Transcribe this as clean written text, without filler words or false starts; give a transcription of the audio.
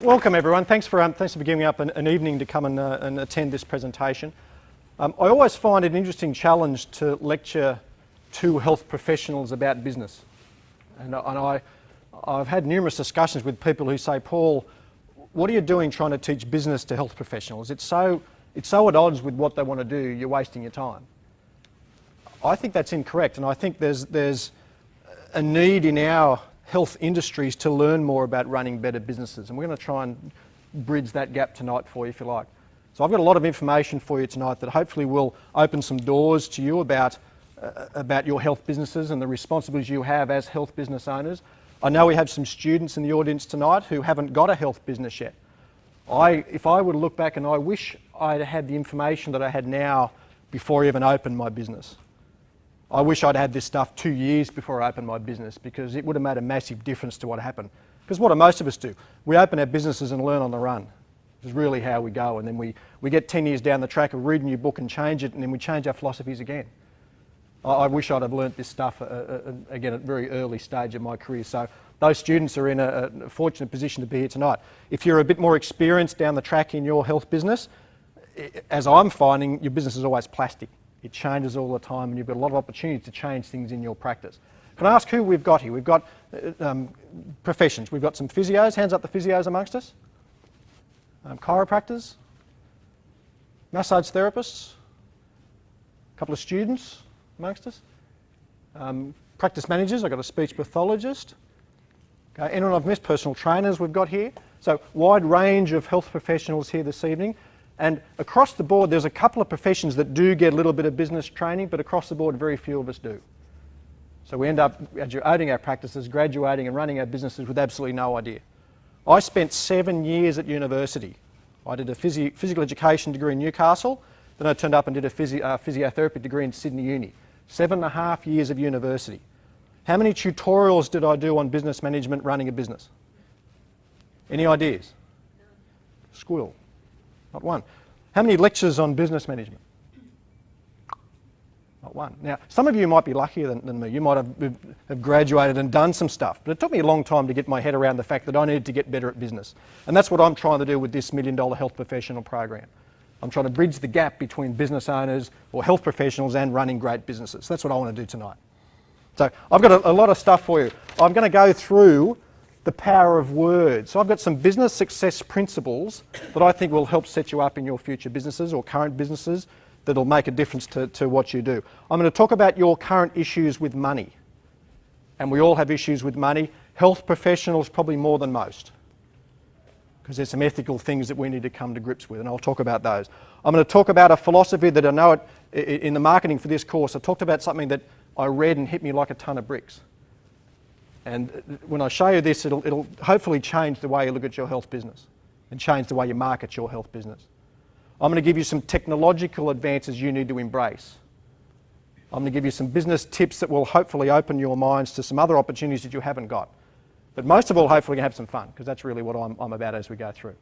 Welcome everyone. Thanks for giving me up an evening to come and attend this presentation. I always find it an interesting challenge to lecture to health professionals about business. And I've had numerous discussions with people who say, Paul, what are you doing trying to teach business to health professionals? It's so at odds with what they want to do, you're wasting your time. I think that's incorrect, and I think there's a need in our health industries to learn more about running better businesses, and we're going to try and bridge that gap tonight for you, if you like. So I've got a lot of information for you tonight that hopefully will open some doors to you about your health businesses and the responsibilities you have as health business owners. I know we have some students in the audience tonight who haven't got a health business yet. If I were to look back, and I wish I'd had the information that I had now before I even opened my business. I wish I'd had this stuff 2 years before I opened my business, because it would have made a massive difference to what happened. Because what do most of us do? We open our businesses and learn on the run. This is really how we go, and then we get 10 years down the track of reading your book and change it, and then we change our philosophies again. I wish I'd have learnt this stuff again at a very early stage of my career. So those students are in a fortunate position to be here tonight. If you're a bit more experienced down the track in your health business, as I'm finding, your business is always plastic. It changes all the time, and you've got a lot of opportunities to change things in your practice. Can I ask who we've got here? We've got professions. We've got some physios. Hands up the physios amongst us. Chiropractors. Massage therapists. A couple of students amongst us. Practice managers. I've got a speech pathologist. Okay. Anyone I've missed? Personal trainers we've got here. So wide range of health professionals here this evening. And across the board, there's a couple of professions that do get a little bit of business training, but across the board, very few of us do. So we end up owning our practices, graduating and running our businesses with absolutely no idea. I spent 7 years at university. I did a physical education degree in Newcastle, then I turned up and did a physiotherapy degree in Sydney Uni. 7.5 years of university. How many tutorials did I do on business management running a business? Any ideas? Squirrel. Not one. How many lectures on business management? Not one. Now, some of you might be luckier than me. You might have graduated and done some stuff, but it took me a long time to get my head around the fact that I needed to get better at business. And that's what I'm trying to do with this $1 Million Health Professional Program. I'm trying to bridge the gap between business owners or health professionals and running great businesses. That's what I want to do tonight. So I've got a lot of stuff for you. I'm going to go through the power of words. So I've got some business success principles that I think will help set you up in your future businesses or current businesses that'll make a difference to what you do. I'm going to talk about your current issues with money. And we all have issues with money. Health professionals probably more than most, because there's some ethical things that we need to come to grips with, and I'll talk about those. I'm going to talk about a philosophy that I know in the marketing for this course. I talked about something that I read and hit me like a ton of bricks. And when I show you this, it'll hopefully change the way you look at your health business and change the way you market your health business. I'm going to give you some technological advances you need to embrace. I'm going to give you some business tips that will hopefully open your minds to some other opportunities that you haven't got. But most of all, hopefully, you can have some fun, because that's really what I'm about as we go through.